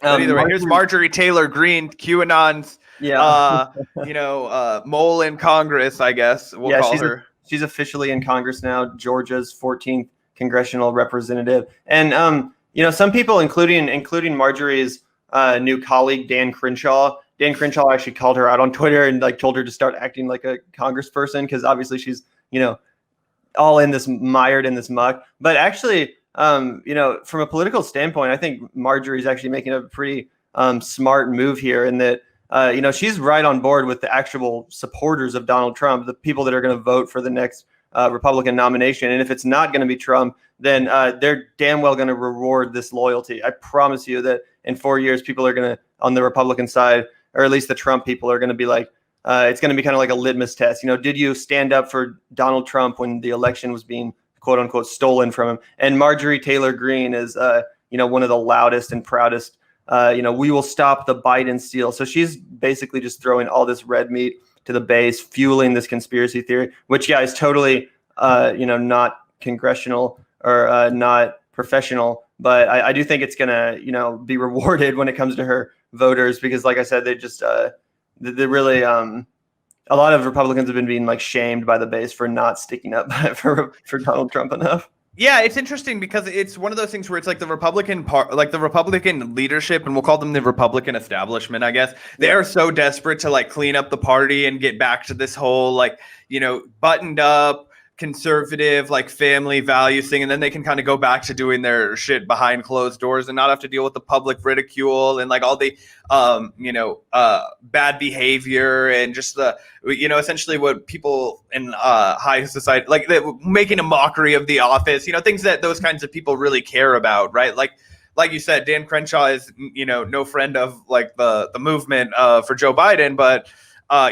But either way, here's Marjorie Taylor Greene, QAnon's, mole in Congress, I guess we'll call her. She's officially in Congress now, Georgia's 14th congressional representative. And, some people, including Marjorie's new colleague, Dan Crenshaw actually called her out on Twitter and told her to start acting like a congressperson because obviously she's, all mired in this muck. But actually, from a political standpoint, I think Marjorie's actually making a pretty smart move here in that, she's right on board with the actual supporters of Donald Trump, the people that are going to vote for the next Republican nomination. And if it's not going to be Trump, then they're damn well going to reward this loyalty. I promise you that in 4 years, people are going to, on the Republican side, or at least the Trump people are going to be like, it's going to be kind of like a litmus test. Did you stand up for Donald Trump when the election was being quote unquote stolen from him? And Marjorie Taylor Greene is, one of the loudest and proudest, we will stop the Biden steal. So she's basically just throwing all this red meat to the base, fueling this conspiracy theory, which, is totally, not congressional or not professional. But I do think it's going to, be rewarded when it comes to her voters, because like I said, they just, they're really, a lot of Republicans have been being shamed by the base for not sticking up for Donald Trump enough. Yeah, it's interesting because it's one of those things where it's the Republican the Republican leadership, and we'll call them the Republican establishment, I guess. They are so desperate to clean up the party and get back to this whole buttoned up conservative family values thing, and then they can kind of go back to doing their shit behind closed doors and not have to deal with the public ridicule and all the bad behavior and just the essentially what people in high society making a mockery of the office, things that those kinds of people really care about, right? Like you said, Dan Crenshaw is no friend of the movement for Joe Biden, but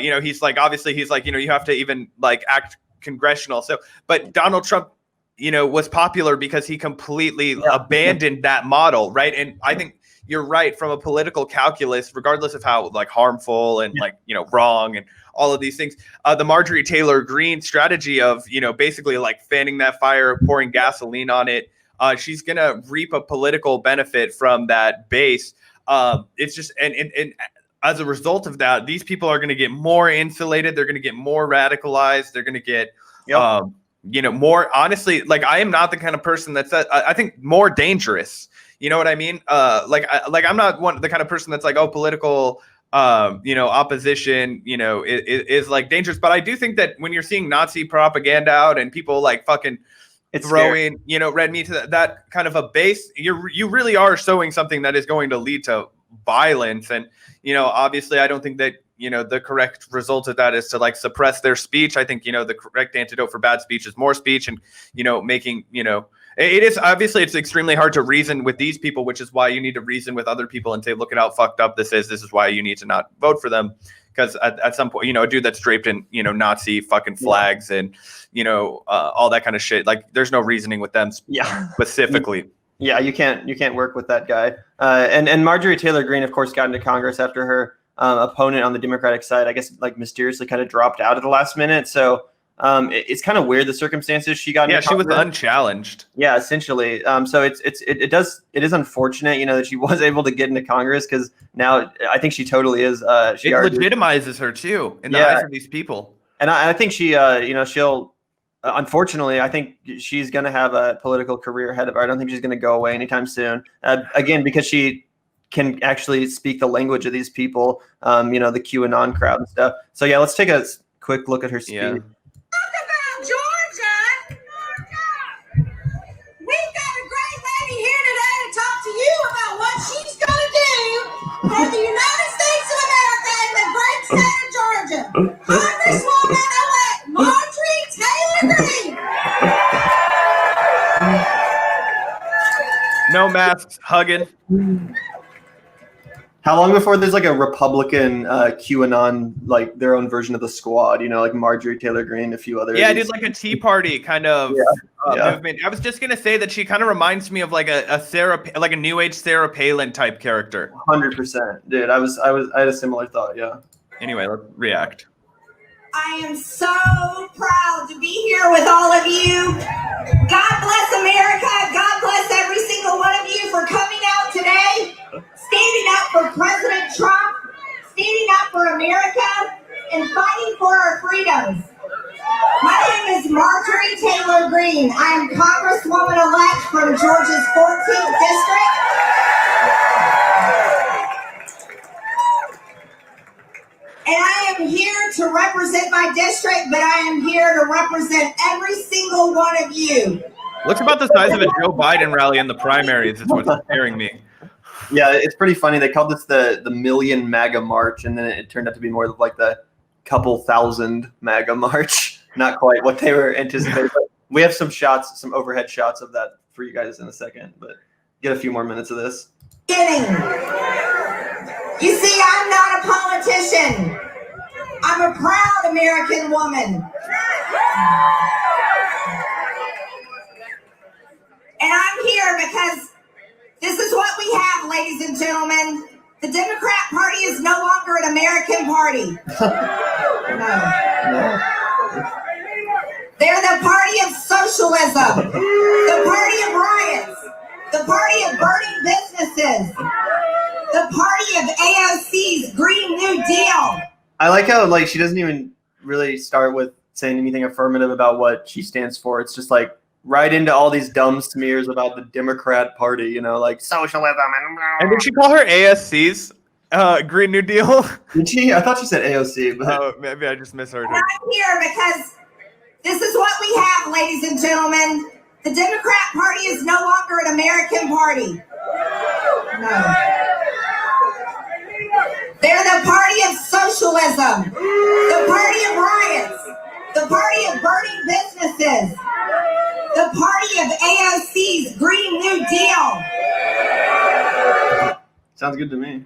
he's obviously he's you have to even act congressional. So, but Donald Trump, was popular because he completely abandoned that model, right? And I think you're right from a political calculus, regardless of how harmful and wrong and all of these things. The Marjorie Taylor Greene strategy of basically fanning that fire, pouring gasoline on it. She's gonna reap a political benefit from that base. It's just and as a result of that, these people are going to get more insulated. They're going to get more radicalized. They're going to get, more honestly, I am not the kind of person that's, I think, more dangerous. You know what I mean? I'm not the kind of person that's political, opposition, is dangerous. But I do think that when you're seeing Nazi propaganda out and people fucking throwing, red meat to that kind of a base, you really are showing something that is going to lead to violence. And obviously I don't think that the correct result of that is to suppress their speech. I think the correct antidote for bad speech is more speech, and making it is obviously it's extremely hard to reason with these people, which is why you need to reason with other people and say, look at how fucked up this is why you need to not vote for them, because at some point a dude that's draped in Nazi fucking flags and all that kind of shit, there's no reasoning with them specifically. Yeah, you can't work with that guy. And Marjorie Taylor Greene, of course, got into Congress after her opponent on the Democratic side, I guess, mysteriously kind of dropped out at the last minute. So it's kind of weird the circumstances she got into Congress. She was unchallenged. Yeah, essentially. So it is unfortunate, that she was able to get into Congress, because now I think she totally is. It legitimizes her too in the eyes of these people. And I think she, she'll. Unfortunately, I think she's going to have a political career ahead of her. I don't think she's going to go away anytime soon. Again, because she can actually speak the language of these people, the QAnon crowd and stuff. So yeah, let's take a quick look at her speech. Yeah. Talk about Georgia. We've got a great lady here today to talk to you about what she's going to do for the United States of America and the great state of Georgia. Congresswoman-elect Marjorie Taylor Greene. No masks, hugging. How long before there's a Republican QAnon, their own version of the squad, Marjorie Taylor Greene, a few others. Yeah, I did a Tea Party kind of movement. I was just gonna say that she kind of reminds me of a Sarah, a New Age Sarah Palin type character. 100%, dude. I had a similar thought. Yeah. Anyway, let's react. I am so proud to be here with all of you. God bless America. God bless every single one of you for coming out today, standing Greene. I am Congresswoman-elect from Georgia's 14th District. And I am here to represent my district, but I am here to represent every single one of you. Looks about the size of a Joe Biden rally in the primaries is what's scaring me. Yeah, it's pretty funny. They called this the Million MAGA March, and then it turned out to be more like the couple thousand MAGA March. Not quite what they were anticipating. But we have some shots, some overhead shots of that for you guys in a second, but get a few more minutes of this. You see, I'm not a politician. I'm a proud American woman. And I'm here because this is what we have, ladies and gentlemen. The Democrat Party is no longer an American party. No. They're the party of socialism, the party of riots, the party of burning businesses, the party of AOC's Green New Deal. I like how she doesn't even really start with saying anything affirmative about what she stands for. It's just right into all these dumb smears about the Democrat Party, like socialism. And did she call her ASC's Green New Deal? Did she? I thought she said AOC. But Oh, maybe I just misheard her. I'm here because this is what we have, ladies and gentlemen. The Democrat Party is no longer an American party. No. They're the party of socialism, the party of riots, the party of burning businesses, the party of AOC's Green New Deal. sounds good to me.